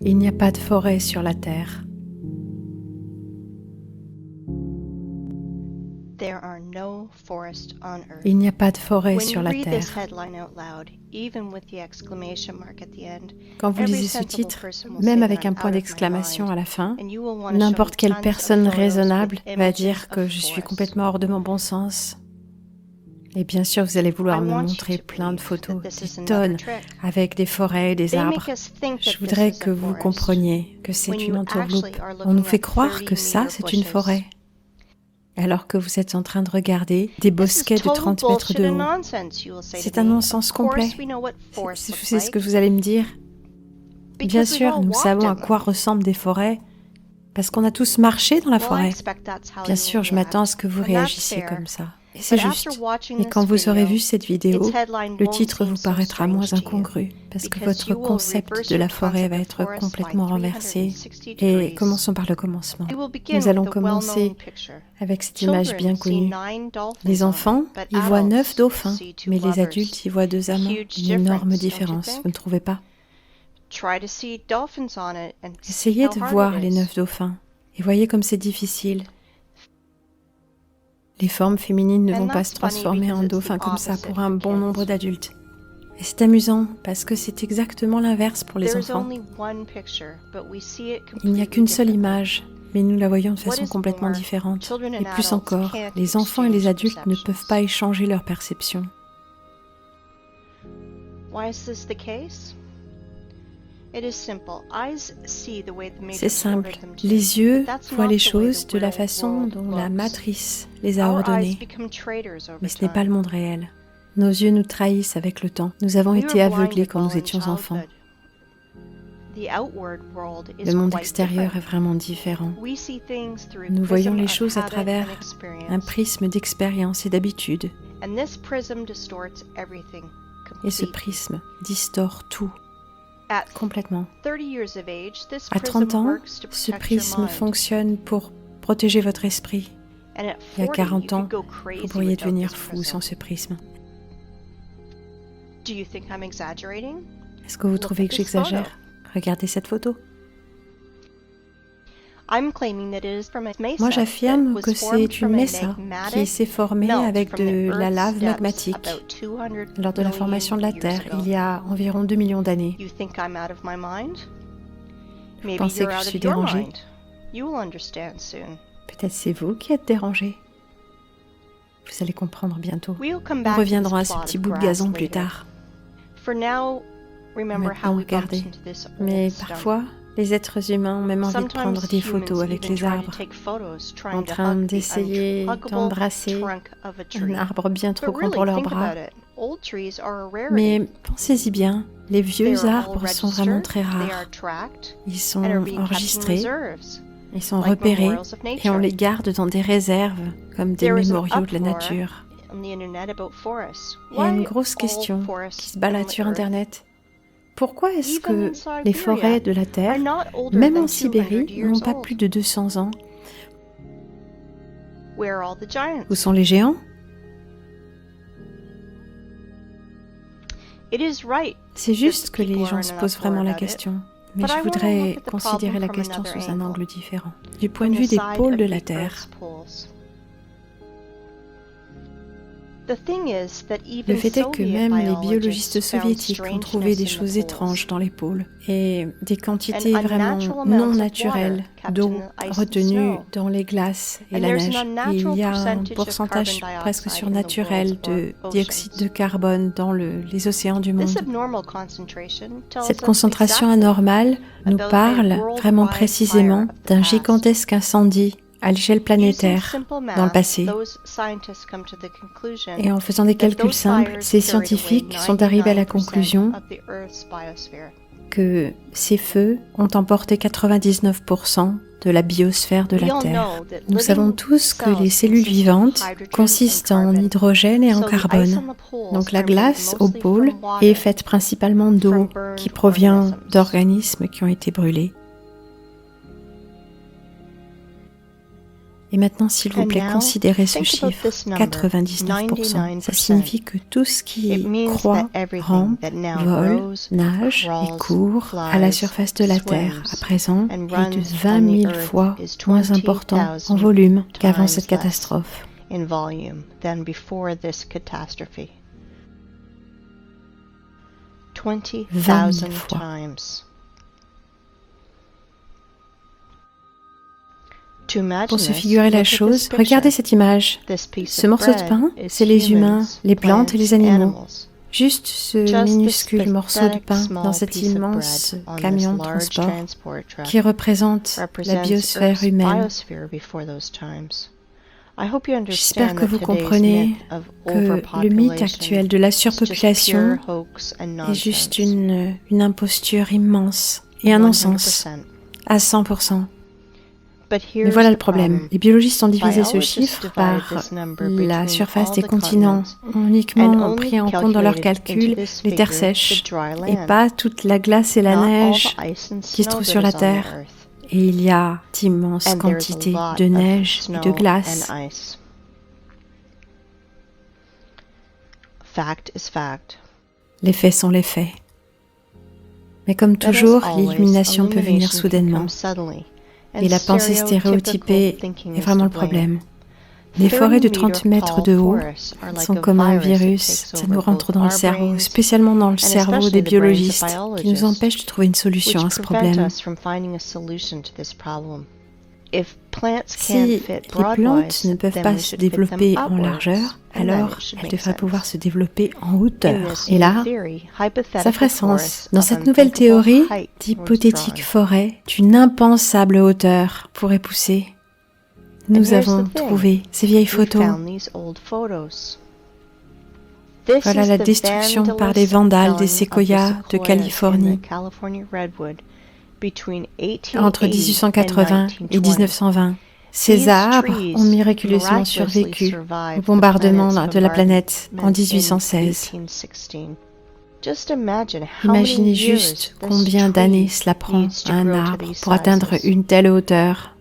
Il n'y a pas de forêt sur la Terre. There are no forests on Earth. Il n'y a pas de forêt When sur you la read this Terre. headline out loud, even with the exclamation mark at the end, Quand vous every lisez ce sensible titre, person will même say avec that un I'm point out of my d'exclamation mind, à la fin, and you will want to show n'importe me quelle tons of personne photos raisonnable with va images dire que of je suis forests. complètement hors de mon bon sens. Et bien sûr, vous allez vouloir I me want you montrer to plein de believe photos, that this des is another tonnes, trick. avec des forêts et des They arbres. make us think Je that voudrais this is que a vous forest, compreniez que when c'est you une entourloupe. actually are On nous looking fait at croire que ça, 30-meter c'est une bushes. forêt, alors que vous êtes en train de regarder des This is bosquets de total 30 mètres bullshit de and haut. nonsense, you will say C'est to un me. non-sens Of course complet. we know what forests look C'est ce que like, vous allez me dire. Bien because we've sûr, all nous savons à walked in quoi them. ressemblent des forêts, parce qu'on a tous marché dans la Well, I forêt. expect that's how Bien you sûr, will je m'attends à ce react, que vous and that's réagissiez fair. comme ça. Et c'est But after juste. watching Et this quand vous aurez video, vu cette its vidéo, headline le won't titre seem vous so paraîtra moins strange to you, incongru, parce que because votre you will concept reverse de la your forêt concept va of être forest by complètement renversé. 360 Et degrees. commençons par le commencement. I will begin Nous allons with a well-known commencer picture. avec cette image bien Children see connue. 9 dolphins Les on enfants it, but y voient 9 adults dauphins, see 2 mais les lovers. adultes y voient 2 A amants. huge Une énorme difference, don't you différence, think? vous ne trouvez pas? Try to see dolphins on it and see Essayez how de hard voir it les is. 9 dauphins, et voyez comme c'est difficile. Les formes féminines ne And vont pas that's se funny transformer because en it's the dauphins comme ça opposite pour un for bon kids. nombre d'adultes. Et c'est amusant, parce que c'est exactement l'inverse pour les There's enfants. only one picture, but we see it Il n'y a completely qu'une seule differently. image, mais nous la voyons de What façon is complètement more, différente. children Et and plus adults encore, can't les enfants et les exchange adultes ne peuvent perceptions. pas échanger leurs perceptions. Why is this the case? It is simple. Eyes see the way the C'est Matrix simple, ordered them to, les yeux but that's voient not les the way choses the de la real façon world dont la looks. matrice les a Our eyes ordonnées. become traitors over Mais ce n'est pas time. le monde réel. Nos yeux nous trahissent avec le temps. Nous avons We été were aveuglés blinded quand nous while in étions enfants. childhood. The outward world is Le monde quite extérieur est different. vraiment différent. We see things through a Nous voyons prism les of choses à habit travers and un experience. prisme d'expérience et d'habitude. And this prism distorts everything Et ce completely. prisme distord tout, At complètement. 30 years of age, this À 30 prism ans, works to ce protect your prisme mind. fonctionne pour protéger votre esprit. And at Et à 40, 40 you ans, could go crazy vous pourriez without devenir this fou prism. sans ce prisme. Do you think I'm exaggerating? Est-ce que vous trouvez que j'exagère? Regardez cette photo. I'm claiming that it is from a mesa Moi, j'affirme that was que formed c'est from une a mesa qui magmatic s'est formée melt avec from the de la Earth's lave depths magmatique about 200 lors de la million formation de la years Terre ago. il y a environ 2 millions d'années. You think I'm out of my mind? Vous Maybe pensez you're que je out suis of your dérangée? mind. You will understand soon. Peut-être c'est vous qui êtes dérangé. Vous allez comprendre bientôt. We'll come Nous back to reviendrons à this ce plot petit of bout de grass gazon plus later. tard. For now, remember how Maintenant, we bumped regardez. into this old Mais stump. parfois, les êtres humains ont même envie de Sometimes prendre des humans photos avec even les try to arbres, take photos trying en to train hug the d'essayer unhuggable d'embrasser trunk of a un tree. arbre bien trop But grand pour really, leurs think bras. about it. Old trees are a rarity. Mais pensez-y bien, les They vieux are all arbres sont vraiment très registered, they rares. are tracked, Ils sont and are being kept in enregistrés, reserves, ils sont like repérés memorials of et on nature. les garde dans des réserves comme des There is an mémoriaux de la uproar nature. on the internet about forests. Il y a une Why grosse all question forests qui se balade on sur Earth, Internet. Pourquoi est-ce even que in les Siberia, forêts de la are Terre, not older même than en 200 Sibérie, years n'ont pas old? plus de 200 ans? Where are all the giants? Où sont les géants? It is right. C'est juste que les people gens are se in an posent uproar vraiment la about it. question. Mais But je I wanna voudrais look at the considérer problem la from question another sous un angle. angle différent. Du point From de vue the des side pôles of de la the Terre. Earth's poles. The thing is that Le even fait est que même les biologistes soviologistes soviétiques ont trouvé des choses étranges dans les pôles et des quantités An vraiment unnatural non amount of naturelles water kept d'eau in the ice and retenues snow. dans les glaces et And la there's neige. an Et il y a un unnatural pourcentage percentage of presque carbon surnaturel dioxide in the de world's dioxyde de oceans. carbone dans les océans du monde. This abnormal concentration tells Cette us concentration exactly anormale nous about a parle worldwide vraiment fire précisément of the d'un past. gigantesque incendie à l'échelle Using planétaire simple math, dans le passé. those scientists come to the conclusion Et en faisant des that calculs those simples, fires ces carried away scientifiques sont arrivés à la 99% conclusion of the Earth's biosphere. que ces feux ont emporté 99% de la biosphère de la Terre. Nous savons tous que les cellules vivantes consistent en hydrogène et en carbone. Donc la glace au pôle est faite principalement d'eau qui provient d'organismes qui ont été brûlés. Et maintenant, s'il vous plaît, considérez ce chiffre, 99%. Ça signifie que tout ce qui croît, rampe, vole, nage et court à la surface de la Terre, à présent, est de 20 000 fois moins important en volume qu'avant cette catastrophe. 20 000 fois. Pour se figurer la chose, regardez cette image. Ce morceau de pain, c'est les humains, les plantes et les animaux. Juste ce minuscule morceau de pain dans cet immense camion de transport qui représente la biosphère humaine. J'espère que vous comprenez que le mythe actuel de la surpopulation est juste une imposture immense et un non-sens à 100%. Mais voilà le problème. Les biologistes ont divisé ce chiffre par la surface des continents, ont uniquement pris en compte dans leurs calculs les terres sèches et pas toute la glace et la neige qui se trouvent sur la Terre. Et il y a d'immenses quantités de neige et de glace. Les faits sont les faits. Mais comme toujours, l'illumination peut venir soudainement. Et la pensée stéréotypée est vraiment le problème. Les forêts de 30 mètres de haut sont comme un virus, ça nous rentre dans le cerveau, spécialement dans le cerveau des biologistes, qui nous empêche de trouver une solution à ce problème. Si les plantes ne peuvent pas se développer en largeur, alors elles devraient pouvoir se développer en hauteur. Et là, ça ferait sens. Dans cette nouvelle théorie, d'hypothétiques forêts d'une impensable hauteur pourraient pousser. Nous avons trouvé ces vieilles photos. Voilà la destruction par les vandales des séquoias de Californie. Entre 1880 et 1920, ces arbres ont miraculeusement survécu au bombardement de la planète en 1816. Imaginez juste combien d'années cela prend à un arbre pour atteindre une telle hauteur.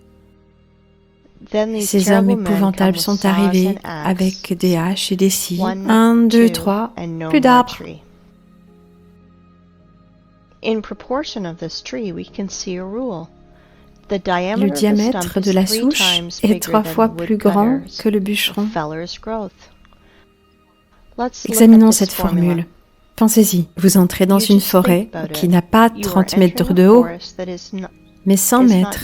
Ces hommes épouvantables sont arrivés avec des haches et des scies. 1, 2, 3, plus d'arbres. Le diamètre de la souche est 3 fois plus grand que le bûcheron. Examinons cette formule. Pensez-y, vous entrez dans une forêt qui n'a pas 30 mètres de haut, mais 100 mètres.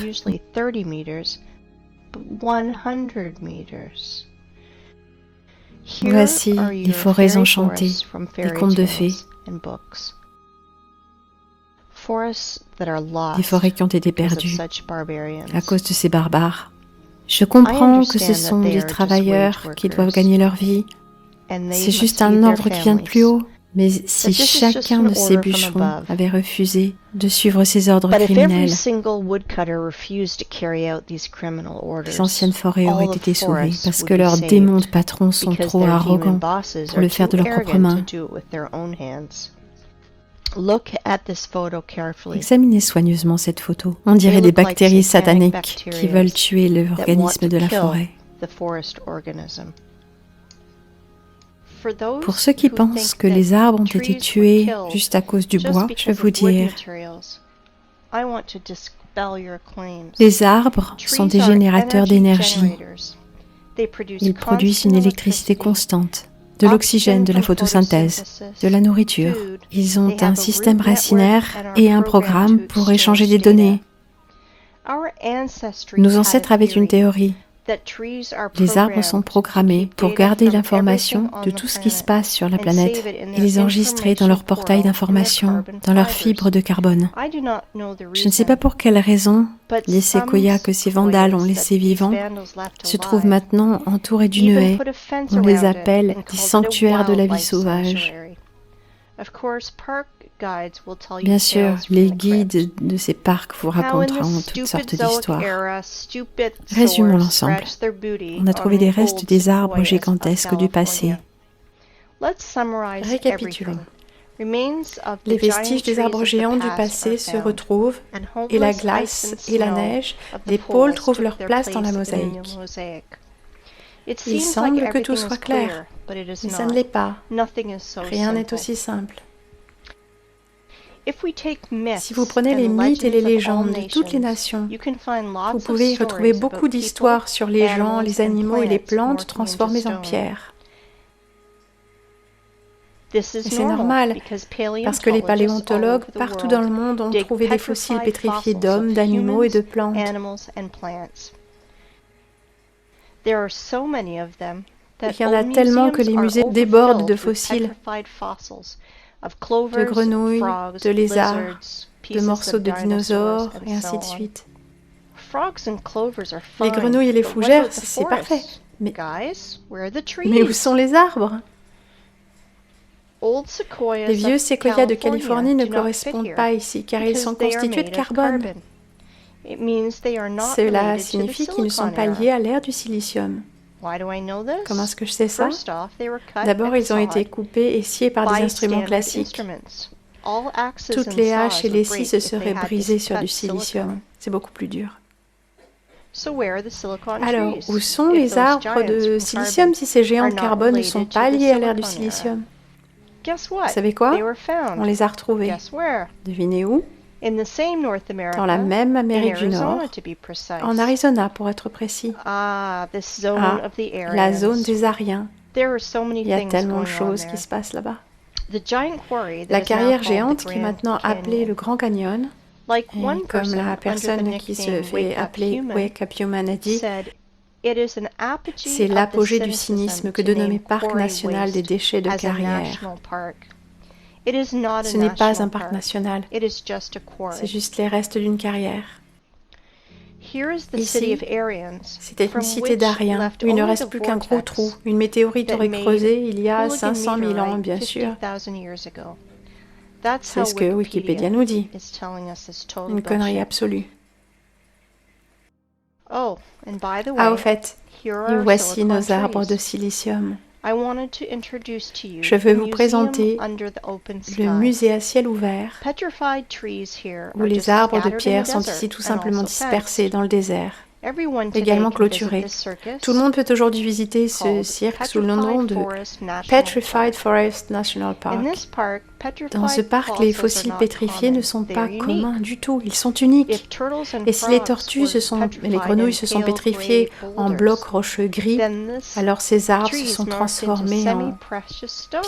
Voici les forêts enchantées des contes de fées. Des forêts qui ont été perdues à cause de ces barbares. Je comprends que ce sont des travailleurs qui doivent gagner leur vie. C'est juste un ordre qui vient de plus haut. Mais si chacun de ces bûcherons avait refusé de suivre ces ordres criminels, les anciennes forêts auraient été sauvées parce que leurs démons de patrons sont trop arrogants pour le faire de leurs propres mains. Examinez soigneusement cette photo. On dirait des bactéries sataniques qui veulent tuer l'organisme de la forêt. Pour ceux qui pensent que les arbres ont été tués juste à cause du bois, je vais vous dire, les arbres sont des générateurs d'énergie. Ils produisent une électricité constante, de l'oxygène, de la photosynthèse, de la nourriture. Ils ont un système racinaire et un programme pour échanger des données. Nos ancêtres avaient une théorie. Les arbres sont programmés pour garder l'information de tout ce qui se passe sur la planète et les enregistrer dans leur portail d'information, dans leurs fibres de carbone. Je ne sais pas pour quelle raison les séquoias que ces vandales ont laissés vivants se trouvent maintenant entourés d'une haie. On les appelle des sanctuaires de la vie sauvage. Bien sûr, les guides de ces parcs vous raconteront toutes sortes d'histoires. Résumons l'ensemble. On a trouvé des restes des arbres gigantesques du passé. Récapitulons. Les vestiges des arbres géants du passé se retrouvent et la glace et la neige des pôles trouvent leur place dans la mosaïque. Il semble que tout soit clair, mais ça ne l'est pas. Rien n'est aussi simple. Si vous prenez les mythes et les légendes de toutes les nations, vous pouvez y retrouver beaucoup d'histoires sur les gens, les animaux et les plantes transformées en pierre. Et c'est normal, parce que les paléontologues partout dans le monde ont trouvé des fossiles pétrifiés d'hommes, d'animaux et de plantes. Il y en a tellement que les musées débordent de fossiles, de grenouilles, de lézards, de morceaux de dinosaures, et ainsi de suite. Les grenouilles et les fougères, c'est parfait. Mais où sont les arbres ? Les vieux séquoias de Californie ne correspondent pas ici, car ils sont constitués de carbone. Cela signifie qu'ils ne sont pas liés à l'ère du silicium. Comment est-ce que je sais ça? D'abord, ils ont été coupés et sciés par des instruments classiques. Toutes les haches et les scies se seraient brisées sur du silicium. C'est beaucoup plus dur. Alors, où sont les arbres de silicium si ces géants de carbone ne sont pas liés à l'ère du silicium? Vous savez quoi? On les a retrouvés. Devinez où? Dans la même Amérique du Nord, en Arizona pour être précis. La zone des Ariens. Il y a tellement de choses qui se passent là-bas. La carrière géante qui est maintenant appelée le Grand Canyon, et comme la personne qui se fait appeler Wake Up Human a dit, c'est l'apogée du cynisme que de nommer Parc national des déchets de carrière. Ce n'est pas un parc national, c'est juste les restes d'une carrière. Ici, c'était une cité d'Ariens où il ne reste plus qu'un gros trou. Une météorite aurait creusé il y a 500 000 ans, bien sûr. C'est ce que Wikipédia nous dit. Une connerie absolue. Ah, au fait, et voici nos arbres de silicium. Je veux vous présenter le musée à ciel ouvert, où les arbres de pierre sont ici tout simplement dispersés dans le désert, également clôturés. Tout le monde peut aujourd'hui visiter ce cirque sous le nom de Petrified Forest National Park. Dans ce parc, les fossiles pétrifiés ne sont pas communs du tout, ils sont uniques. Et si les tortues et les grenouilles se sont pétrifiées en blocs rocheux gris, alors ces arbres se sont transformés en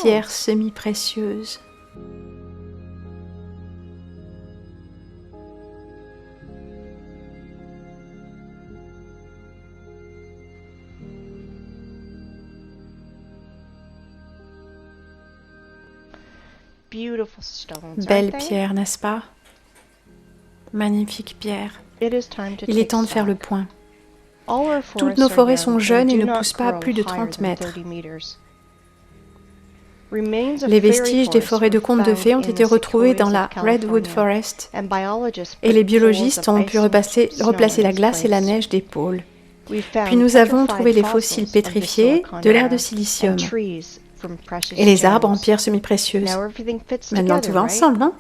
pierres semi-précieuses. Belle pierre, n'est-ce pas? Magnifique pierre. Il est temps de faire le point. Toutes nos forêts sont jeunes et ne poussent pas à plus de 30 mètres. Les vestiges des forêts de contes de fées ont été retrouvés dans la Redwood Forest et les biologistes ont pu replacer la glace et la neige des pôles. Puis nous avons trouvé les fossiles pétrifiés de l'ère de silicium et les arbres en pierres semi-précieuses. Maintenant tout va ensemble, non?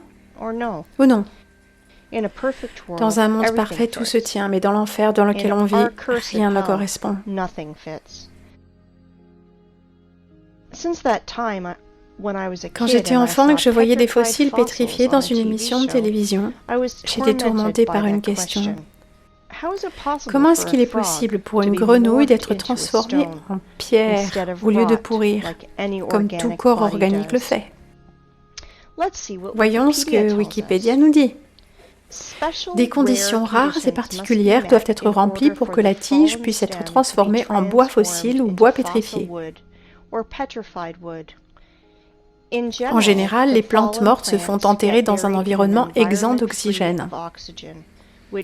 Ou non? Dans un monde parfait, tout se tient, mais dans l'enfer dans lequel on vit, rien ne correspond. Quand j'étais enfant et que je voyais des fossiles pétrifiés dans une émission de télévision, j'étais tourmentée par une question. Comment est-ce qu'il est possible pour une grenouille d'être transformée en pierre au lieu de pourrir, comme tout corps organique le fait? Voyons ce que Wikipédia nous dit. Des conditions rares et particulières doivent être remplies pour que la tige puisse être transformée en bois fossile ou bois pétrifié. En général, les plantes mortes se font enterrer dans un environnement exempt d'oxygène,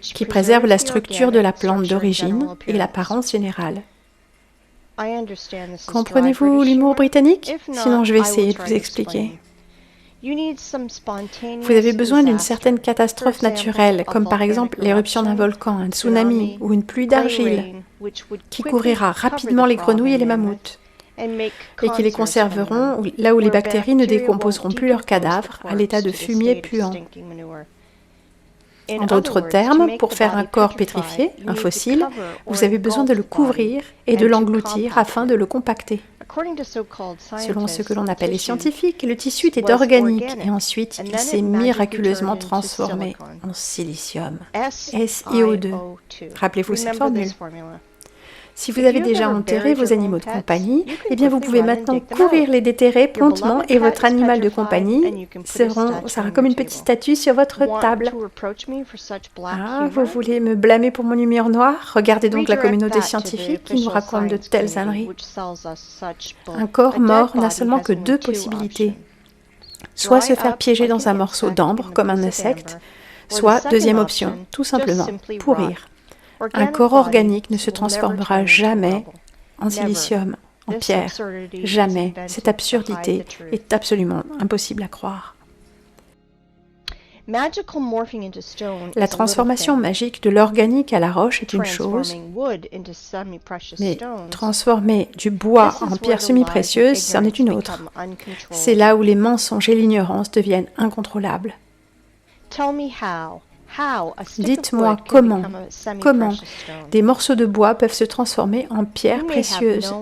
qui préserve la structure de la plante d'origine et l'apparence générale. Comprenez-vous l'humour britannique? Sinon, je vais essayer de vous expliquer. Vous avez besoin d'une certaine catastrophe naturelle, comme par exemple l'éruption d'un volcan, un tsunami ou une pluie d'argile, qui couvrira rapidement les grenouilles et les mammouths, et qui les conserveront là où les bactéries ne décomposeront plus leurs cadavres à l'état de fumier puant. En d'autres termes, pour faire un corps pétrifié, un fossile, vous avez besoin de le couvrir et de l'engloutir afin de le compacter. Selon ce que l'on appelle les scientifiques, le tissu était organique et ensuite il s'est miraculeusement transformé en silicium, SiO2. Rappelez-vous cette formule. Si vous avez déjà enterré vos animaux de compagnie, eh bien vous pouvez maintenant courir les déterrer promptement et votre animal de compagnie sera comme une petite statue sur votre table. Ah, vous voulez me blâmer pour mon humeur noire? Regardez donc la communauté scientifique qui nous raconte de telles âneries. Un corps mort n'a seulement que deux possibilités. Soit se faire piéger dans un morceau d'ambre comme un insecte, soit, deuxième option, tout simplement, pourrir. Un corps organique ne se transformera jamais en silicium, en pierre. Jamais. Cette absurdité est absolument impossible à croire. La transformation magique de l'organique à la roche est une chose, mais transformer du bois en pierre semi-précieuse, c'en est une autre. C'est là où les mensonges et l'ignorance deviennent incontrôlables. Dites-moi comment des morceaux de bois peuvent se transformer en pierres précieuses.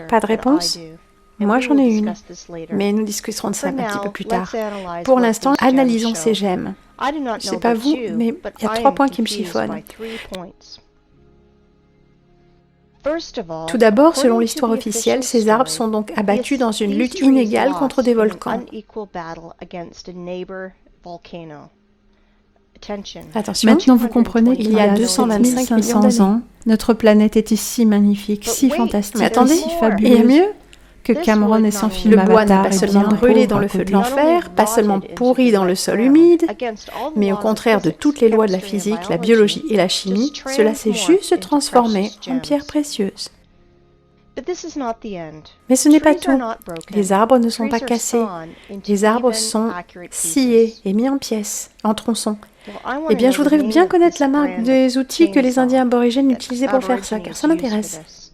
Pas de réponse? Moi j'en ai une, mais nous discuterons de ça un petit peu plus tard. Pour l'instant, analysons ces gemmes. Je ne sais pas vous, mais il y a 3 points qui me chiffonnent. Tout d'abord, selon l'histoire officielle, ces arbres sont donc abattus dans une lutte inégale contre des volcans. Attention, maintenant vous comprenez qu'il y a 225 500 ans, notre planète était si magnifique, si fantastique, mais attendez, si fabuleuse. Il y a mieux que Cameron et son film Avatar. Le bois n'a pas seulement brûlé dans le feu de l'enfer, pas seulement pourri dans le sol humide, mais au contraire de toutes les lois de la physique, la biologie et la chimie, cela s'est juste transformé en pierres précieuses. Mais ce n'est pas tout. Les arbres ne sont pas cassés. Les arbres sont sciés et mis en pièces, en tronçons. Eh bien, je voudrais bien connaître la marque des outils que les Indiens aborigènes utilisaient pour faire ça, car ça m'intéresse.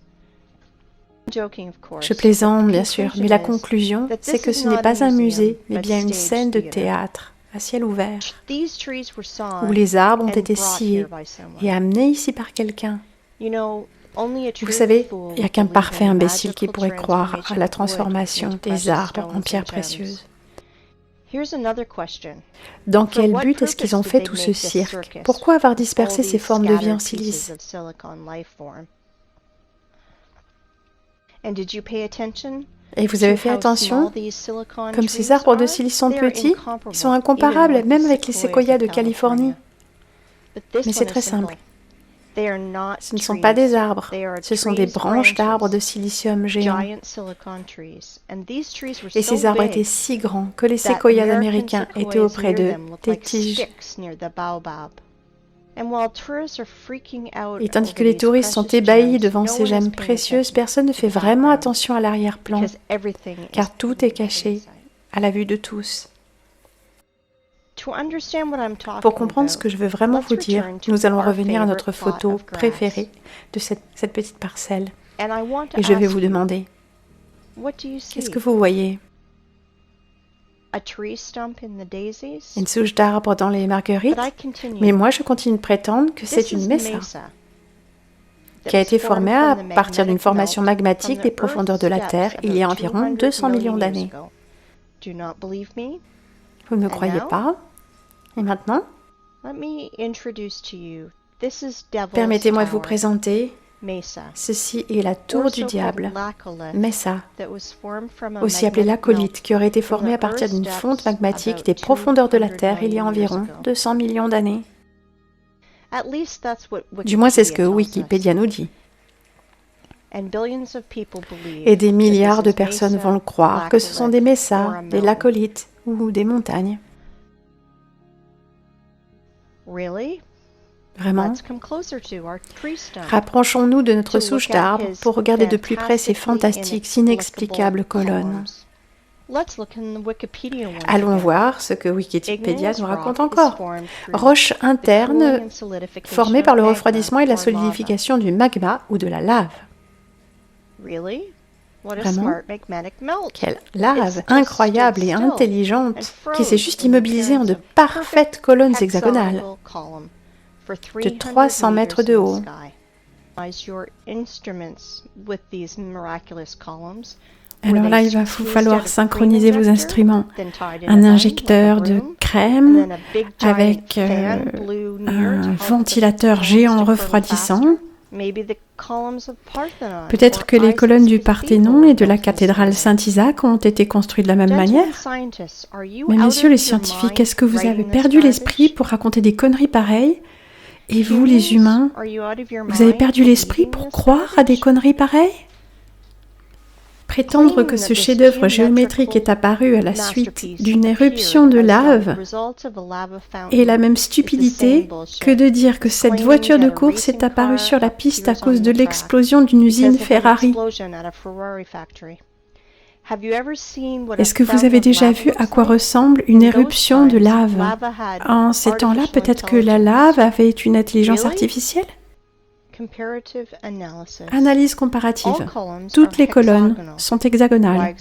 Je plaisante, bien sûr, mais la conclusion, c'est que ce n'est pas un musée, mais bien une scène de théâtre, à ciel ouvert, où les arbres ont été sciés et amenés ici par quelqu'un. Vous savez, il n'y a qu'un parfait imbécile qui pourrait croire à la transformation des arbres en pierres précieuses. Dans quel but est-ce qu'ils ont fait tout ce cirque? Pourquoi avoir dispersé ces formes de vie en silice? Et vous avez fait attention? Comme ces arbres de silice sont petits, ils sont incomparables même avec les séquoias de Californie. Mais c'est très simple. Ce ne sont pas des arbres, ce sont des branches d'arbres de silicium géants. Et ces arbres étaient si grands que les séquoias américains étaient auprès d'eux, des tiges. Et tandis que les touristes sont ébahis devant ces gemmes précieuses, personne ne fait vraiment attention à l'arrière-plan, car tout est caché à la vue de tous. Pour comprendre ce que je veux vraiment vous dire, nous allons revenir à notre photo préférée de cette petite parcelle. Et je vais vous demander, qu'est-ce que vous voyez? Une souche d'arbre dans les marguerites? Mais moi, je continue de prétendre que c'est une mesa, qui a été formée à partir d'une formation magmatique des profondeurs de la Terre il y a environ 200 millions d'années. Vous ne me croyez pas? Et maintenant, permettez-moi de vous présenter, ceci est la tour du diable, Mesa, aussi appelée l'acolite, qui aurait été formée à partir d'une fonte magmatique des profondeurs de la Terre il y a environ 200 millions d'années. Du moins, c'est ce que Wikipédia nous dit. Et des milliards de personnes vont le croire que ce sont des messas, des lacolites ou des montagnes. Vraiment? Rapprochons-nous de notre souche d'arbre pour regarder de plus près ces fantastiques, inexplicables colonnes. Allons voir ce que Wikipédia nous raconte encore. Roche interne formée par le refroidissement et la solidification du magma ou de la lave. Vraiment? Quelle lave incroyable et intelligente qui s'est juste immobilisée en de parfaites colonnes hexagonales de 300 mètres de haut. Alors là, il va vous falloir synchroniser vos instruments. Un injecteur de crème avec un ventilateur géant refroidissant. Peut-être que les colonnes du Parthénon et de la cathédrale Saint-Isaac ont été construites de la même manière. Mais messieurs les scientifiques, est-ce que vous avez perdu l'esprit pour raconter des conneries pareilles? Et vous, les humains, vous avez perdu l'esprit pour croire à des conneries pareilles? Prétendre que ce chef-d'œuvre géométrique est apparu à la suite d'une éruption de lave est la même stupidité que de dire que cette voiture de course est apparue sur la piste à cause de l'explosion d'une usine Ferrari. Est-ce que vous avez déjà vu à quoi ressemble une éruption de lave? En ces temps-là, peut-être que la lave avait une intelligence artificielle? Analyse comparative. Toutes les colonnes sont hexagonales.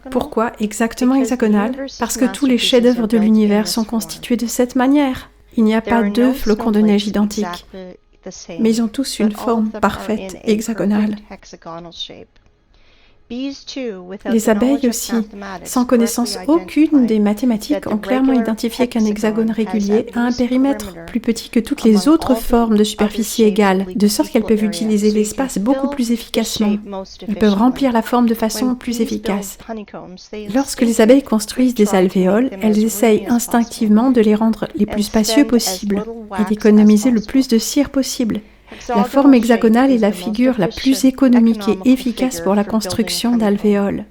Pourquoi exactement hexagonales? Parce que tous les chefs-d'œuvre de l'univers sont constitués de cette manière. Il n'y a pas deux flocons de neige identiques, mais ils ont tous une forme parfaite hexagonale. Les abeilles aussi, sans connaissance aucune des mathématiques, ont clairement identifié qu'un hexagone régulier a un périmètre plus petit que toutes les autres formes de superficie égale, de sorte qu'elles peuvent utiliser l'espace beaucoup plus efficacement. Elles peuvent remplir la forme de façon plus efficace. Lorsque les abeilles construisent des alvéoles, elles essayent instinctivement de les rendre les plus spacieux possibles et d'économiser le plus de cire possible. La forme hexagonale est la figure la plus économique et efficace pour la construction d'alvéoles.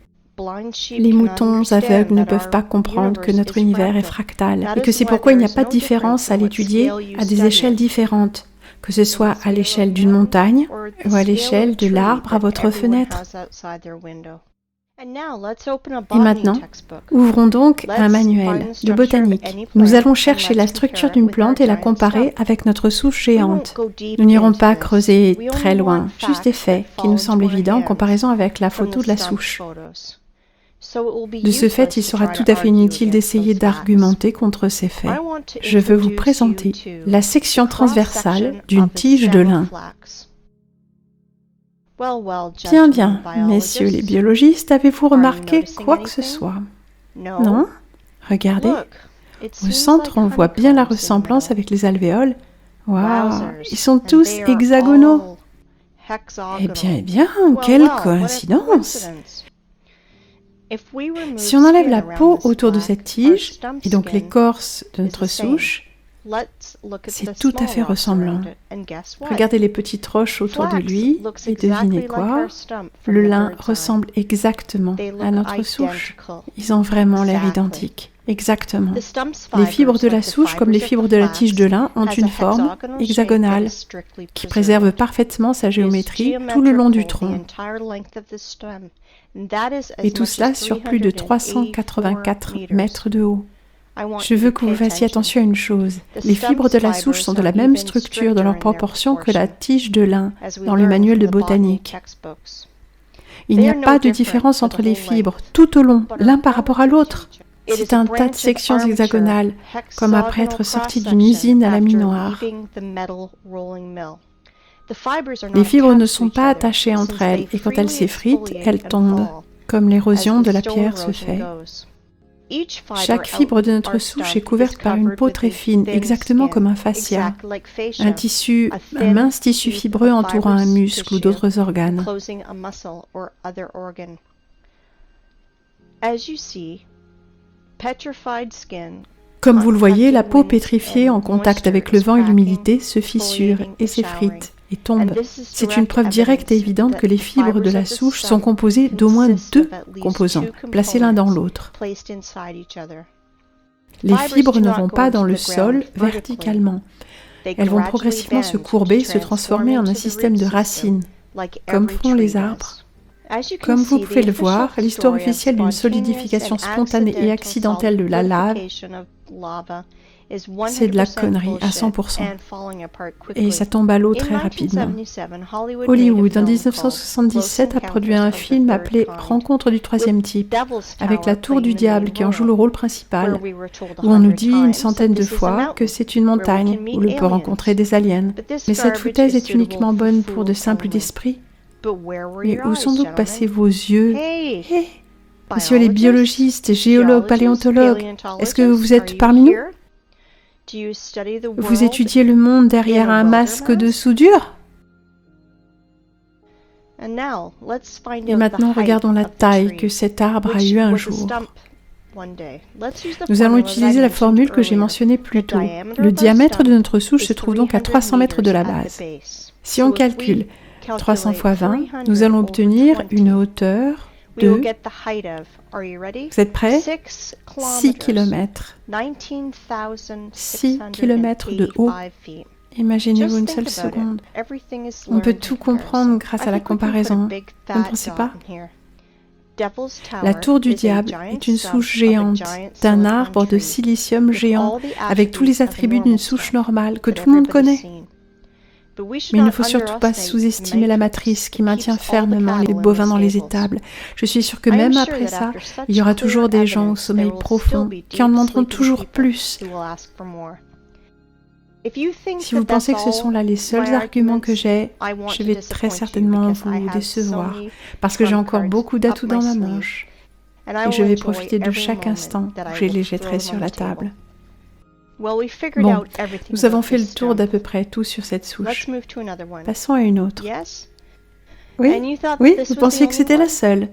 Les moutons aveugles ne peuvent pas comprendre que notre univers est fractal et que c'est pourquoi il n'y a pas de différence à l'étudier à des échelles différentes, que ce soit à l'échelle d'une montagne ou à l'échelle de l'arbre à votre fenêtre. Et maintenant, ouvrons donc un manuel de botanique. Nous allons chercher la structure d'une plante et la comparer avec notre souche géante. Nous n'irons pas creuser très loin, juste des faits qui nous semblent évidents en comparaison avec la photo de la souche. De ce fait, il sera tout à fait inutile d'essayer d'argumenter contre ces faits. Je veux vous présenter la section transversale d'une tige de lin. Bien, bien, messieurs les biologistes, avez-vous remarqué quoi que ce soit? Non? Regardez. Au centre, on voit bien la ressemblance avec les alvéoles. Waouh, ils sont tous hexagonaux. Eh bien, quelle coïncidence! Si on enlève la peau autour de cette tige, et donc l'écorce de notre souche, c'est tout à fait ressemblant. Regardez les petites roches autour de lui et devinez quoi? Le lin ressemble exactement à notre souche. Ils ont vraiment l'air identiques. Exactement. Les fibres de la souche, comme les fibres de la tige de lin, ont une forme hexagonale qui préserve parfaitement sa géométrie tout le long du tronc. Et tout cela sur plus de 384 mètres de haut. Je veux que vous fassiez attention à une chose. Les fibres de la souche sont de la même structure dans leur proportion que la tige de lin dans le manuel de botanique. Il n'y a pas de différence entre les fibres tout au long, l'un par rapport à l'autre. C'est un tas de sections hexagonales, comme après être sorti d'une usine à laminoir. Les fibres ne sont pas attachées entre elles et quand elles s'effritent, elles tombent, comme l'érosion de la pierre se fait. Chaque fibre de notre souche est couverte par une peau très fine, exactement comme un fascia, un mince tissu fibreux entourant un muscle ou d'autres organes. Comme vous le voyez, la peau pétrifiée en contact avec le vent et l'humidité se fissure et s'effrite et tombe. C'est une preuve directe et évidente que les fibres de la souche sont composées d'au moins deux composants, placés l'un dans l'autre. Les fibres ne vont pas dans le sol verticalement. Elles vont progressivement se courber et se transformer en un système de racines, comme font les arbres. Comme vous pouvez le voir, l'histoire officielle d'une solidification spontanée et accidentelle de la lave, c'est de la connerie à 100%. Et ça tombe à l'eau très rapidement. Hollywood, en 1977, a produit un film appelé Rencontre du troisième type, avec la Tour du Diable qui en joue le rôle principal, où on nous dit une centaine de fois que c'est une montagne où l'on peut rencontrer des aliens. Mais cette foutaise est uniquement bonne pour de simples d'esprit. Mais où sont donc passés vos yeux? Messieurs les biologistes, géologues, paléontologues, est-ce que vous êtes parmi nous? Vous étudiez le monde derrière un masque de soudure? Et maintenant, regardons la taille que cet arbre a eu un jour. Nous allons utiliser la formule que j'ai mentionnée plus tôt. Le diamètre de notre souche se trouve donc à 300 mètres de la base. Si on calcule 300 fois 20, nous allons obtenir une hauteur de... Vous êtes prêts? 6 km. 6 km de haut. Imaginez-vous une seule seconde. On peut tout comprendre grâce à la comparaison. Vous ne pensez pas? La tour du diable est une souche géante d'un arbre de silicium géant avec tous les attributs d'une souche normale que tout le monde connaît. Mais il ne faut surtout pas sous-estimer la matrice qui maintient fermement les bovins dans les étables. Je suis sûre que même après ça, il y aura toujours des gens au sommeil profond qui en demanderont toujours plus. Si vous pensez que ce sont là les seuls arguments que j'ai, je vais très certainement vous décevoir, parce que j'ai encore beaucoup d'atouts dans ma manche. Et je vais profiter de chaque instant où je les jetterai sur la table. Bon, nous avons fait le tour d'à peu près tout sur cette souche. Passons à une autre. Oui, vous pensiez que c'était la seule.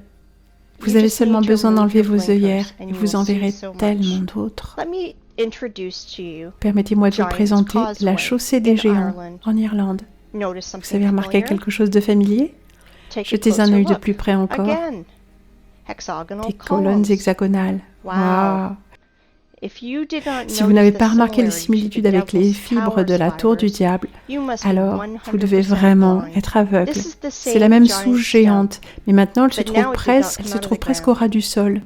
Vous avez seulement besoin d'enlever vos œillères et vous en verrez tellement d'autres. Permettez-moi de vous présenter la chaussée des géants en Irlande. Vous avez remarqué quelque chose de familier? Jetez un œil de plus près encore. Des colonnes hexagonales. Waouh! Si vous n'avez pas remarqué les similitudes avec les fibres de la tour du diable, alors vous devez vraiment être aveugle. C'est la même souche géante, mais maintenant elle se trouve presque au ras du sol.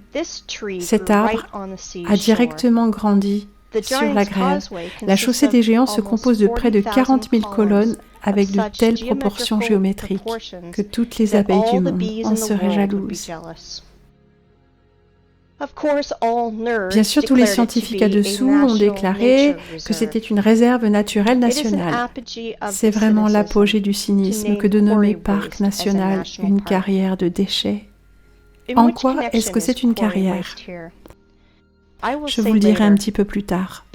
Cet arbre a directement grandi sur la grève. La chaussée des géants se compose de près de 40 000 colonnes avec de telles proportions géométriques que toutes les abeilles du monde en seraient jalouses. Bien sûr, tous les scientifiques à-dessous ont déclaré que c'était une réserve naturelle nationale. C'est vraiment l'apogée du cynisme que de nommer parc national une carrière de déchets. En quoi est-ce que c'est une carrière? Je vous le dirai un petit peu plus tard.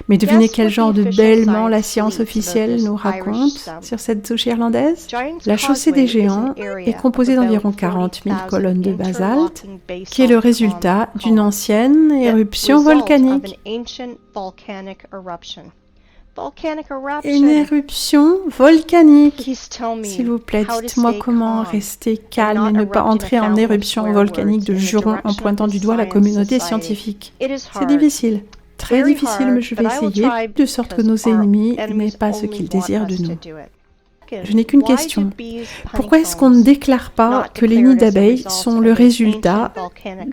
Mais devinez quel genre de bêlement la science officielle nous raconte sur cette souche irlandaise? La chaussée des géants est composée d'environ 40 000 colonnes de basalte, qui est le résultat d'une ancienne éruption volcanique. Une éruption volcanique. S'il vous plaît, dites-moi comment rester calme et ne pas entrer en éruption volcanique de jurons en pointant du doigt la communauté scientifique. C'est difficile, très difficile, mais je vais essayer, de sorte que nos ennemis n'aient pas ce qu'ils désirent de nous. Je n'ai qu'une question. Pourquoi est-ce qu'on ne déclare pas que les nids d'abeilles sont le résultat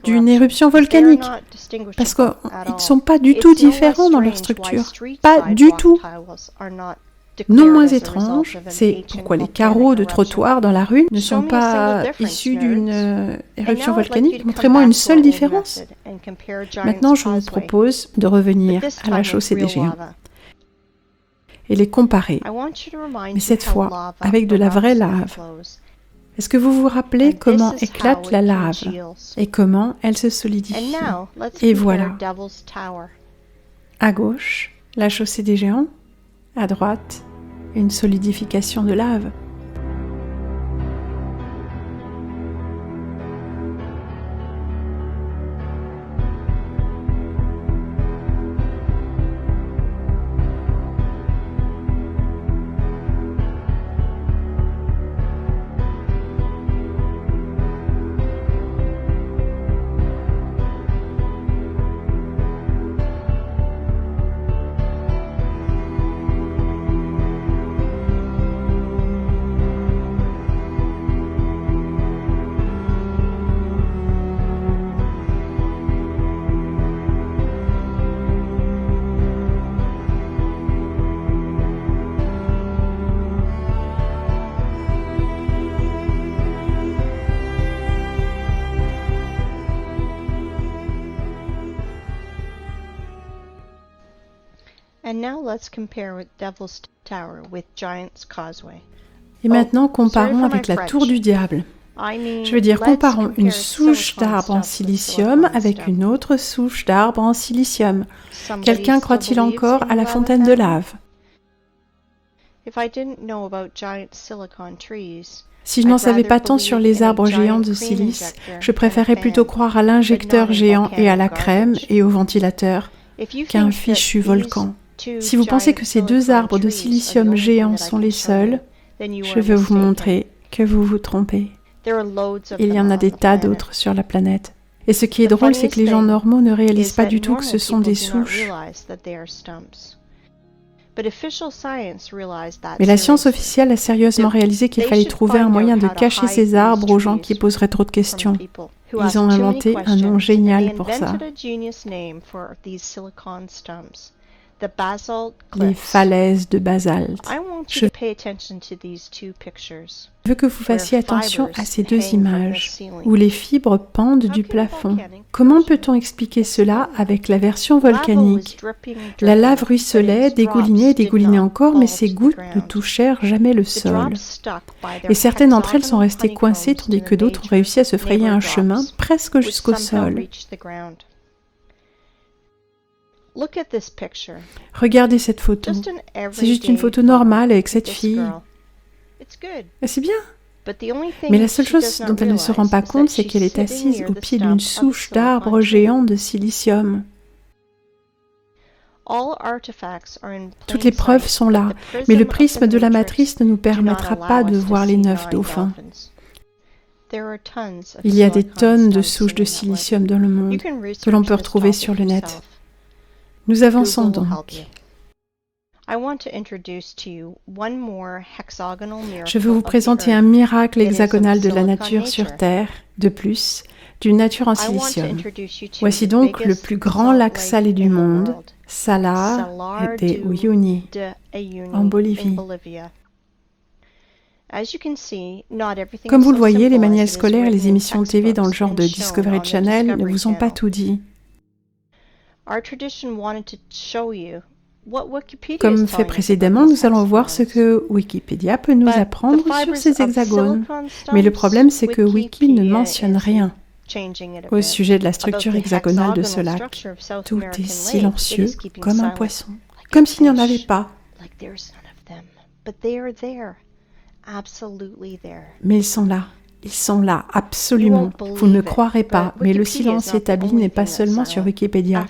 d'une éruption volcanique? Parce qu'ils ne sont pas du tout différents dans leur structure. Pas du tout. Non moins étrange, c'est pourquoi les carreaux de trottoir dans la rue ne sont pas issus d'une éruption volcanique. Montrez-moi une seule différence. Maintenant, je vous propose de revenir à la chaussée des géants et les comparer, mais cette fois avec de la vraie lave. Est-ce que vous vous rappelez comment éclate la lave et comment elle se solidifie? Et voilà. À gauche, la chaussée des géants. À droite, une solidification de lave. Et maintenant, comparons avec la tour du diable. Je veux dire, comparons une souche d'arbre en silicium avec une autre souche d'arbre en silicium. Quelqu'un croit-il encore à la fontaine de lave? Si je n'en savais pas tant sur les arbres géants de silice, je préférais plutôt croire à l'injecteur géant et à la crème et au ventilateur qu'à un fichu volcan. Si vous pensez que ces deux arbres de silicium géants sont les seuls, je veux vous montrer que vous vous trompez. Il y en a des tas d'autres sur la planète. Et ce qui est drôle, c'est que les gens normaux ne réalisent pas du tout que ce sont des souches. Mais la science officielle a sérieusement réalisé qu'il fallait trouver un moyen de cacher ces arbres aux gens qui poseraient trop de questions. Ils ont inventé un nom génial pour ça. Les falaises de basalte. Je veux que vous fassiez attention à ces deux images, où les fibres pendent du plafond. Comment peut-on expliquer cela avec la version volcanique? La lave ruisselait, dégoulinait encore, mais ces gouttes ne touchèrent jamais le sol. Et certaines d'entre elles sont restées coincées, tandis que d'autres ont réussi à se frayer un chemin presque jusqu'au sol. Regardez cette photo. C'est juste une photo normale avec cette fille. C'est bien. Mais la seule chose dont elle ne se rend pas compte, c'est qu'elle est assise au pied d'une souche d'arbre géant de silicium. Toutes les preuves sont là, mais le prisme de la matrice ne nous permettra pas de voir les 9 dauphins. Il y a des tonnes de souches de silicium dans le monde que l'on peut retrouver sur le net. Nous avançons donc. Je veux vous présenter un miracle hexagonal de la nature sur Terre, de plus, d'une nature en silicium. Voici donc le plus grand lac salé du monde, Salar de Uyuni, en Bolivie. Comme vous le voyez, les manuels scolaires et les émissions de TV dans le genre de Discovery Channel ne vous ont pas tout dit. Comme fait précédemment, nous allons voir ce que Wikipédia peut nous apprendre sur ces hexagones. Mais le problème, c'est que Wiki ne mentionne rien au sujet de la structure hexagonale de ce lac. Tout est silencieux, comme un poisson, comme s'il n'y en avait pas. Mais ils sont là, absolument. Vous ne me croirez pas, mais le silence établi n'est pas seulement sur Wikipédia.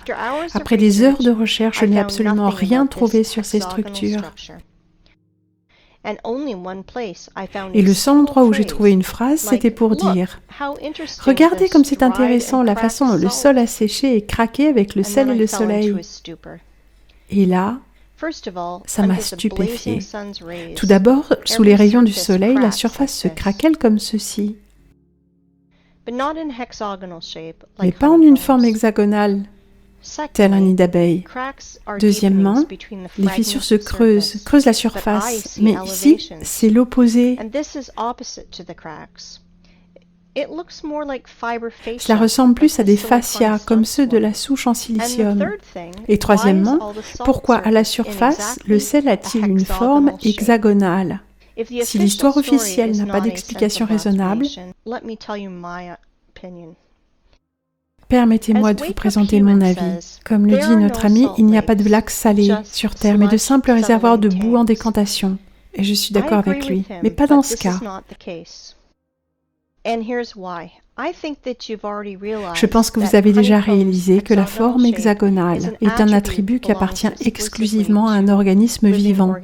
Après des heures de recherche, je n'ai absolument rien trouvé sur ces structures. Et le seul endroit où j'ai trouvé une phrase, c'était pour dire « Regardez comme c'est intéressant la façon dont le sol a séché et craqué avec le sel et le soleil. » Et là, ça m'a stupéfiée. Tout d'abord, sous les rayons du soleil, la surface se craquelle comme ceci. Mais pas en une forme hexagonale, tel un nid d'abeille. Deuxièmement, les fissures se creusent la surface, mais ici, c'est l'opposé. Cela ressemble plus à des fascias, comme ceux de la souche en silicium. Et troisièmement, pourquoi à la surface, le sel a-t-il une forme hexagonale? Si l'histoire officielle n'a pas d'explication raisonnable, permettez-moi de vous présenter mon avis. Comme le dit notre ami, il n'y a pas de lac salé sur Terre, mais de simples réservoirs de boue en décantation. Et je suis d'accord avec lui, mais pas dans ce cas. Je pense que vous avez déjà réalisé que la forme hexagonale est un attribut qui appartient exclusivement à un organisme vivant,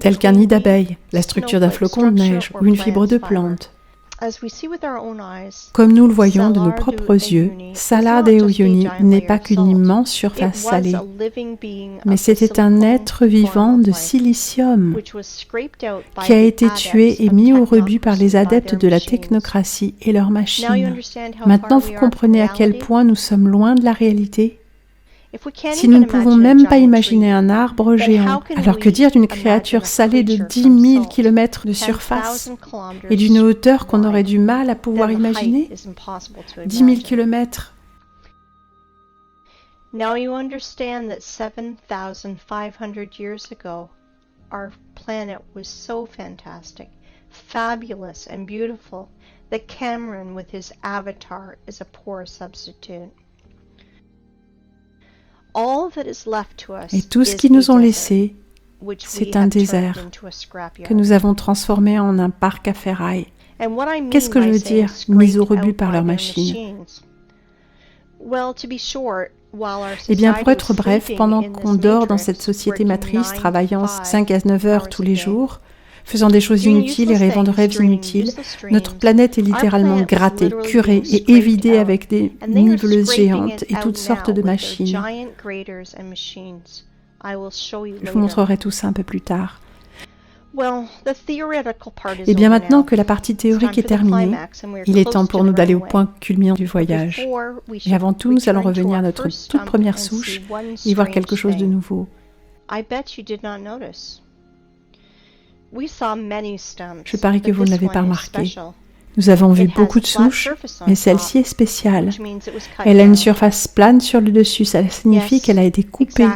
tel qu'un nid d'abeille, la structure d'un flocon de neige ou une fibre de plante. Comme nous le voyons de nos propres yeux, Salar de Uyuni n'est pas qu'une immense surface salée, mais c'était un être vivant de silicium qui a été tué et mis au rebut par les adeptes de la technocratie et leurs machines. Maintenant, vous comprenez à quel point nous sommes loin de la réalité? Si nous ne pouvons même pas imaginer un arbre géant, alors que dire d'une créature salée de 10 000 km de surface et d'une hauteur qu'on aurait du mal à pouvoir imaginer? 10 000 km. Now you understand that 7,500 years ago, our planet was so fantastic, fabulous, and beautiful that Cameron with his avatar is a poor substitute. All that is left to us Et tout ce qu'ils nous ont laissé, c'est un désert que nous avons transformé en un parc à ferraille. Qu'est-ce que je veux dire, mis au rebut par leurs machines? Eh bien, pour être bref, pendant qu'on dort dans cette société matrice, travaillant 5 à 9 heures tous les jours, faisant des choses inutiles et rêvant de rêves inutiles, notre planète est littéralement grattée, curée et évidée avec des niveleuses géantes et toutes sortes de machines. Je vous montrerai tout ça un peu plus tard. Et bien maintenant que la partie théorique est terminée, il est temps pour nous d'aller au point culminant du voyage. Et avant tout, nous allons revenir à notre toute première souche et y voir quelque chose de nouveau. Je parie que vous ne l'avez pas remarqué. Nous avons vu beaucoup de souches, mais celle-ci est spéciale. Elle a une surface plane sur le dessus, ça signifie qu'elle a été coupée.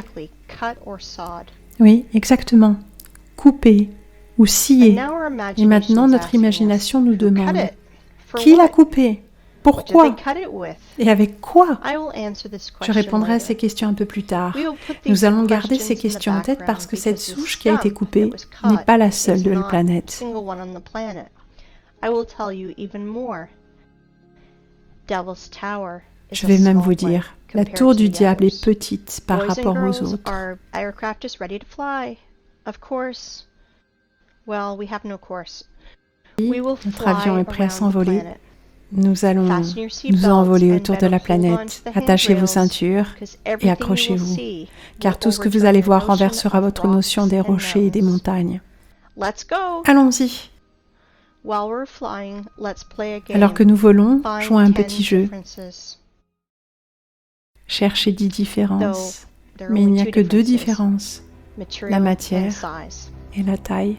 Oui, exactement. Coupée ou sciée. Et maintenant, notre imagination nous demande qui l'a coupée? Pourquoi? Et avec quoi? Je répondrai à ces questions un peu plus tard. Nous allons garder ces questions en tête parce que cette souche qui a été coupée n'est pas la seule de la planète. Je vais même vous dire, la tour du diable est petite par rapport aux autres. Oui, notre avion est prêt à s'envoler. Nous allons nous envoler autour de la planète. Attachez vos ceintures et accrochez-vous, car tout ce que vous allez voir renversera votre notion des rochers et des montagnes. Allons-y. Alors que nous volons, jouons à un petit jeu. Cherchez 10 différences, mais il n'y a que 2 différences, la matière et la taille.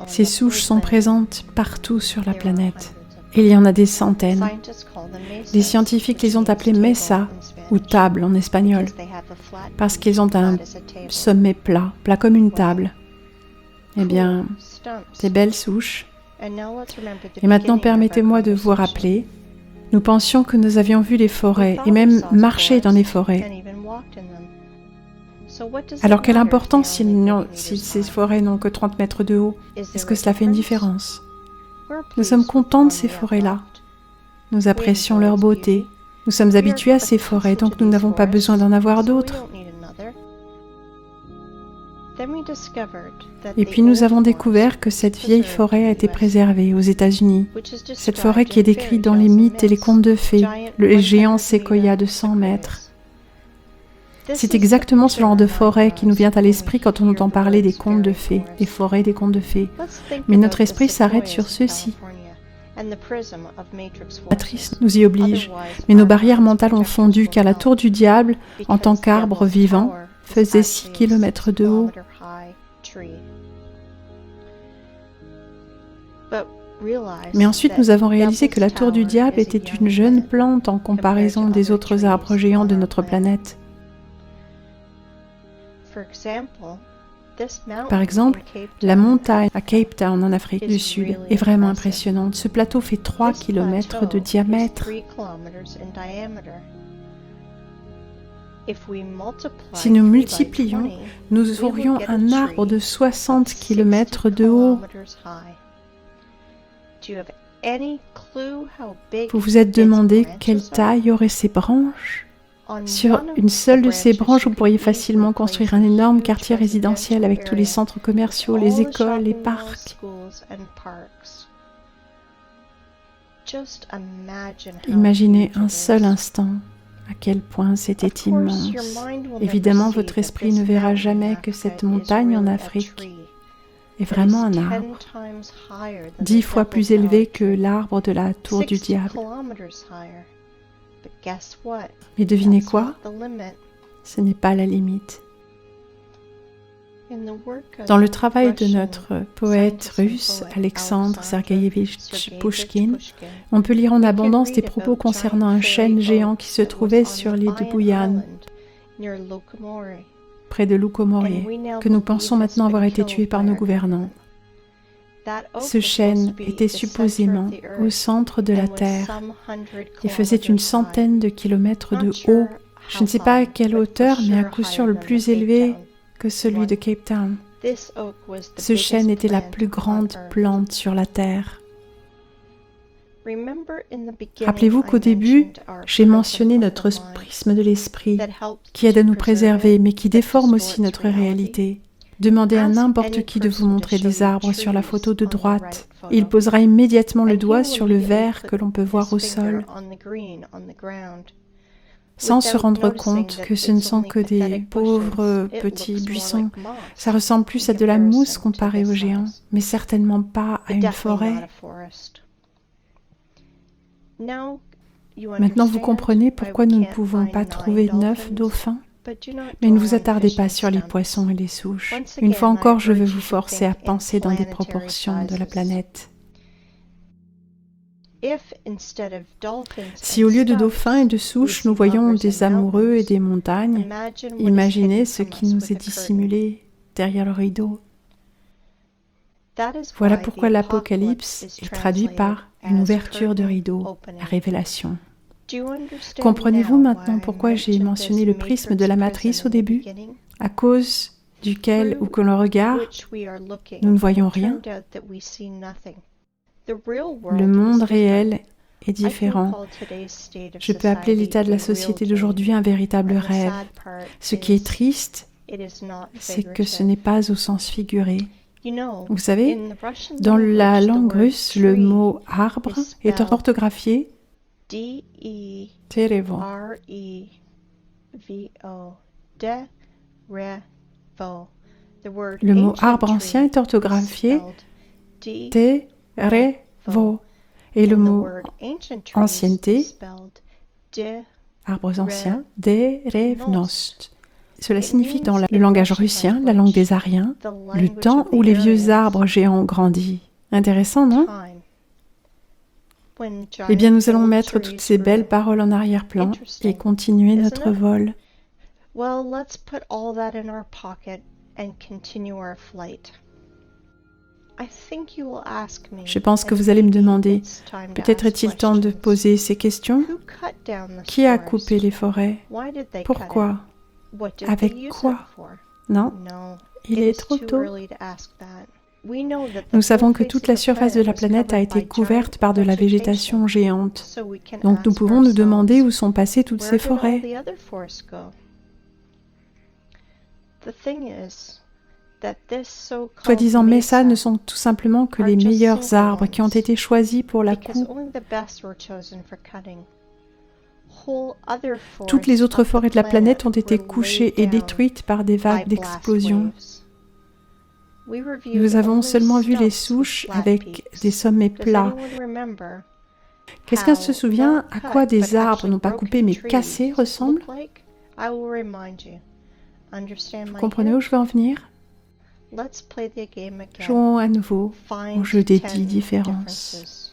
Ces souches sont présentes partout sur la planète. Il y en a des centaines. Les scientifiques les ont appelées mesa, ou table en espagnol, parce qu'ils ont un sommet plat, plat comme une table. Eh bien, ces belles souches. Et maintenant, permettez-moi de vous rappeler, nous pensions que nous avions vu les forêts et même marché dans les forêts. Alors quelle importance si ces forêts n'ont que 30 mètres de haut? Est-ce que cela fait une différence? Nous sommes contents de ces forêts-là. Nous apprécions leur beauté. Nous sommes habitués à ces forêts, donc nous n'avons pas besoin d'en avoir d'autres. Et puis nous avons découvert que cette vieille forêt a été préservée aux États-Unis. Cette forêt qui est décrite dans les mythes et les contes de fées, le géant séquoia de 100 mètres. C'est exactement ce genre de forêt qui nous vient à l'esprit quand on entend parler des contes de fées, des forêts des contes de fées. Mais notre esprit s'arrête sur ceux-ci. La matrice nous y oblige, mais nos barrières mentales ont fondu car la tour du diable, en tant qu'arbre vivant, faisait 6 km de haut. Mais ensuite nous avons réalisé que la tour du diable était une jeune plante en comparaison des autres arbres géants de notre planète. Par exemple, la montagne à Cape Town en Afrique du Sud est vraiment impressionnante. Ce plateau fait 3 km de diamètre. Si nous multiplions, nous aurions un arbre de 60 km de haut. Vous vous êtes demandé quelle taille auraient ces branches? Sur une seule de ces branches, vous pourriez facilement construire un énorme quartier résidentiel avec tous les centres commerciaux, les écoles, les parcs. Imaginez un seul instant à quel point c'était immense. Évidemment, votre esprit ne verra jamais que cette montagne en Afrique est vraiment un arbre, 10 fois plus élevé que l'arbre de la tour du diable. Mais devinez quoi? Ce n'est pas la limite. Dans le travail de notre poète russe, Alexandre Sergueïevitch Pouchkine, on peut lire en abondance des propos concernant un chêne géant qui se trouvait sur l'île de Buyan, près de Lukomorye, que nous pensons maintenant avoir été tué par nos gouvernants. Ce chêne était supposément au centre de la Terre et faisait une centaine de kilomètres de haut. Je ne sais pas à quelle hauteur, mais à coup sûr le plus élevé que celui de Cape Town. Ce chêne était la plus grande plante sur la Terre. Rappelez-vous qu'au début, j'ai mentionné notre prisme de l'esprit qui aide à nous préserver, mais qui déforme aussi notre réalité. Demandez à n'importe qui de vous montrer des arbres sur la photo de droite. Il posera immédiatement le doigt sur le vert que l'on peut voir au sol, sans se rendre compte que ce ne sont que des pauvres petits buissons. Ça ressemble plus à de la mousse comparé aux géants, mais certainement pas à une forêt. Maintenant, vous comprenez pourquoi nous ne pouvons pas trouver 9 dauphins? Mais ne vous attardez pas sur les poissons et les souches. Une fois encore, je veux vous forcer à penser dans des proportions de la planète. Si au lieu de dauphins et de souches, nous voyons des amoureux et des montagnes, imaginez ce qui nous est dissimulé derrière le rideau. Voilà pourquoi l'Apocalypse est traduit par une ouverture de rideau, la révélation. Comprenez-vous maintenant pourquoi j'ai mentionné le prisme de la matrice au début, à cause duquel, ou que l'on regarde, nous ne voyons rien? Le monde réel est différent. Je peux appeler l'état de la société d'aujourd'hui un véritable rêve. Ce qui est triste, c'est que ce n'est pas au sens figuré. Vous savez, dans la langue russe, le mot arbre est orthographié Derevo. Le mot arbre ancien est orthographié Terevo. Et le mot ancienneté, arbres anciens, Derevnost. Cela signifie que dans le langage russien, la langue des Aryens, le temps où les vieux arbres géants ont grandi. Intéressant, non? Eh bien, nous allons mettre toutes ces belles paroles en arrière-plan et continuer notre vol. Well, let's put all that in our pocket and continue our flight. Je pense que vous allez me demander, peut-être est-il temps de poser ces questions? Qui a coupé les forêts? Pourquoi? Avec quoi? Non, il est trop tôt. Nous savons que toute la surface de la planète a été couverte par de la végétation géante. Donc nous pouvons nous demander où sont passées toutes ces forêts. Soi-disant Mesa ne sont tout simplement que les meilleurs arbres qui ont été choisis pour la coupe. Toutes les autres forêts de la planète ont été couchées et détruites par des vagues d'explosion. Nous avons seulement vu les souches avec des sommets plats. Quelqu'un se souvient à quoi des arbres non pas coupés mais cassés ressemblent? Vous comprenez où je veux en venir? Jouons à nouveau au jeu des 10 différences.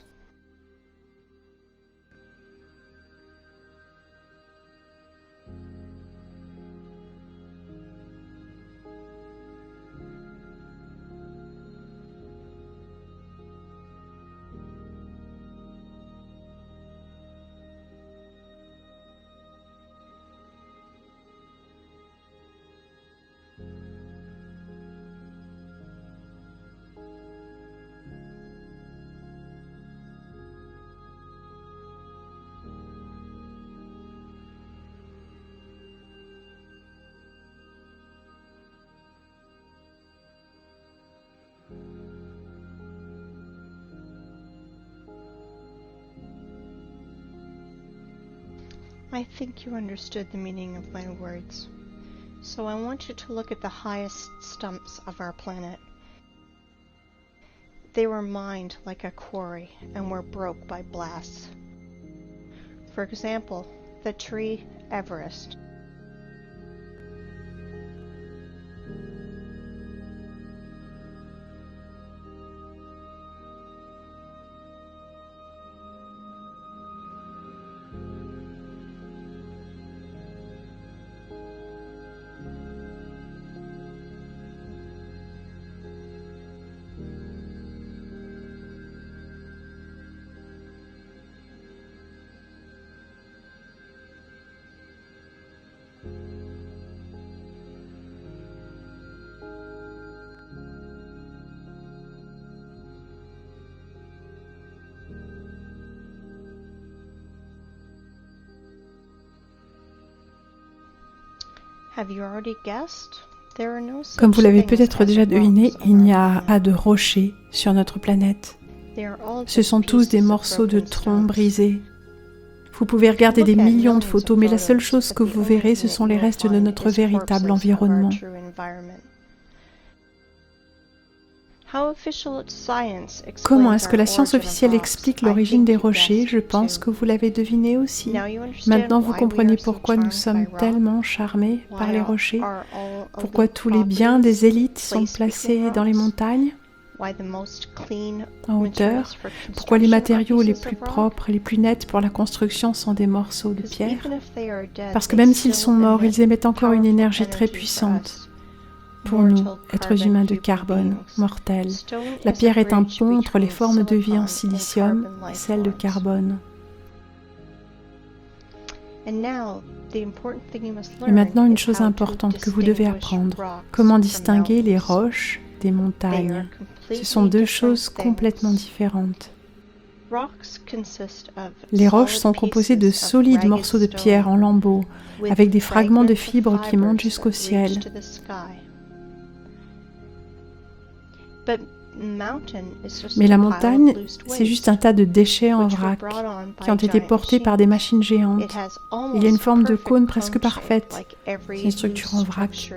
I think you understood the meaning of my words. So I want you to look at the highest stumps of our planet. They were mined like a quarry and were broke by blasts. For example, the tree Everest. Comme vous l'avez peut-être déjà deviné, il n'y a pas de rochers sur notre planète. Ce sont tous des morceaux de troncs brisés. Vous pouvez regarder des millions de photos, mais la seule chose que vous verrez, ce sont les restes de notre véritable environnement. Comment est-ce que la science officielle explique l'origine des rochers? Je pense que vous l'avez deviné aussi. Maintenant, vous comprenez pourquoi nous sommes tellement charmés par les rochers, pourquoi tous les biens des élites sont placés dans les montagnes, en hauteur, pourquoi les matériaux les plus propres et les plus nets pour la construction sont des morceaux de pierre. Parce que même s'ils sont morts, ils émettent encore une énergie très puissante. Pour nous, êtres humains de carbone, mortels, la pierre est un pont entre les formes de vie en silicium et celles de carbone. Et maintenant, une chose importante que vous devez apprendre, comment distinguer les roches des montagnes. Ce sont deux choses complètement différentes. Les roches sont composées de solides morceaux de pierre en lambeaux, avec des fragments de fibres qui montent jusqu'au ciel. Mais la montagne, c'est juste un tas de déchets en vrac qui ont été portés par des machines géantes. Il y a une forme de cône presque parfaite. C'est une structure en vrac.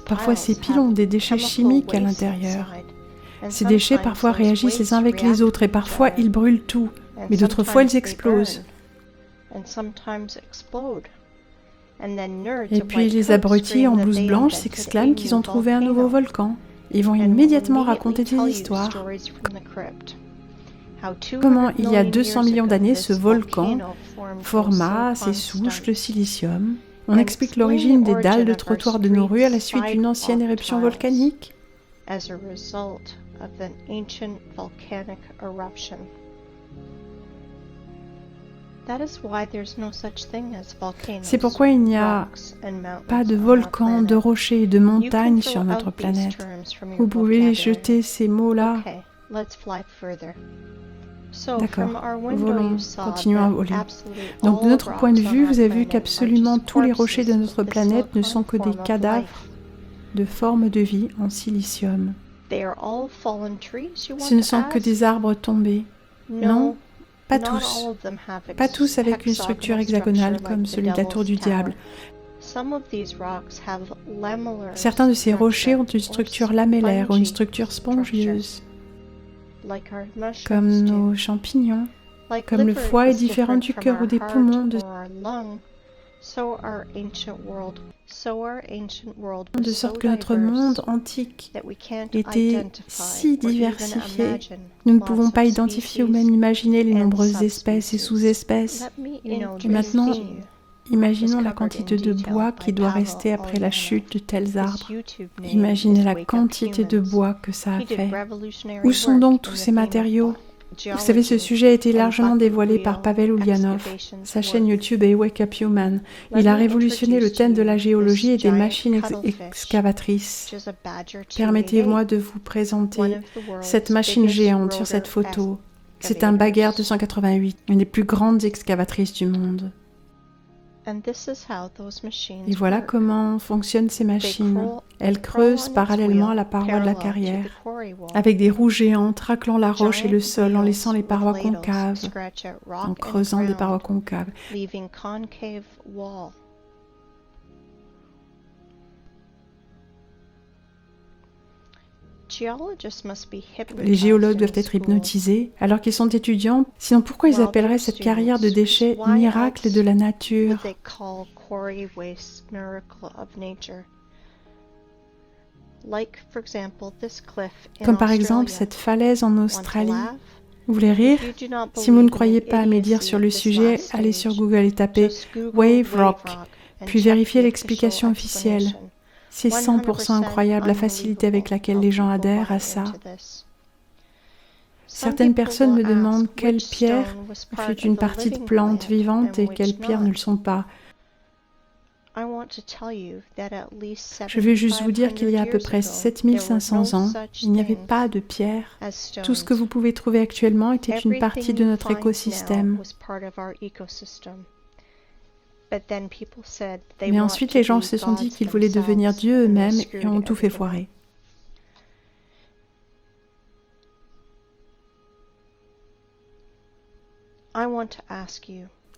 Parfois, ces piles ont des déchets chimiques à l'intérieur. Ces déchets parfois réagissent les uns avec les autres et parfois ils brûlent tout, mais d'autres fois ils explosent. Et puis les abrutis en blouse blanche s'exclament qu'ils ont trouvé un nouveau volcan. Ils vont immédiatement raconter des histoires. Comment, il y a 200 millions d'années, ce volcan forma ses souches de silicium. On explique l'origine des dalles de trottoir de nos rues à la suite d'une ancienne éruption volcanique. C'est pourquoi il n'y a pas de volcans, de rochers et de montagnes sur notre planète. Vous pouvez jeter ces mots-là. D'accord, volons, continuons à voler. Donc de notre point de vue, vous avez vu qu'absolument tous les rochers de notre planète ne sont que des cadavres de formes de vie en silicium. Ce ne sont que des arbres tombés. Non, pas tous. Pas tous avec une structure hexagonale comme celui de la tour du diable. Certains de ces rochers ont une structure lamellaire ou une structure spongieuse, comme nos champignons, comme le foie est différent du cœur ou des poumons, de sorte que notre monde antique était si diversifié, nous ne pouvons pas identifier ou même imaginer les nombreuses espèces et sous-espèces. Et maintenant, imaginons la quantité de bois qui doit rester après la chute de tels arbres. Imaginez la quantité de bois que ça a fait. Où sont donc tous ces matériaux ? Vous savez, ce sujet a été largement dévoilé par Pavel Ulyanov. Sa chaîne YouTube est Wake Up Human. Il a révolutionné le thème de la géologie et des machines excavatrices. Permettez-moi de vous présenter cette machine géante sur cette photo. C'est un Bagger 288, une des plus grandes excavatrices du monde. Et voilà comment fonctionnent ces machines. Elles creusent parallèlement à la paroi de la carrière, avec des roues géantes raclant la roche et le sol en laissant les parois concaves, en creusant des parois concaves. Les géologues doivent être hypnotisés alors qu'ils sont étudiants, sinon pourquoi ils appelleraient cette carrière de déchets miracle de la nature ? Comme par exemple cette falaise en Australie. Vous voulez rire ? Si vous ne croyez pas à mes dires sur le sujet, allez sur Google et tapez Wave Rock, puis vérifiez l'explication officielle. C'est 100% incroyable la facilité avec laquelle les gens adhèrent à ça. Certaines personnes me demandent quelle pierre fut une partie de plante vivante et quelles pierres ne le sont pas. Je veux juste vous dire qu'il y a à peu près 7500 ans, il n'y avait pas de pierre. Tout ce que vous pouvez trouver actuellement était une partie de notre écosystème. Mais ensuite, les gens se sont dit qu'ils voulaient devenir Dieu eux-mêmes et ont tout fait foirer.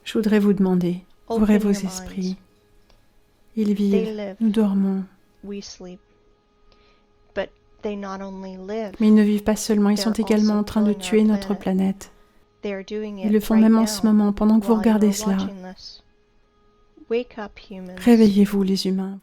Je voudrais vous demander, ouvrez vos esprits. Ils vivent, nous dormons. Mais ils ne vivent pas seulement, ils sont également en train de tuer notre planète. Ils le font même en ce moment, pendant que vous regardez cela. Réveillez-vous les humains.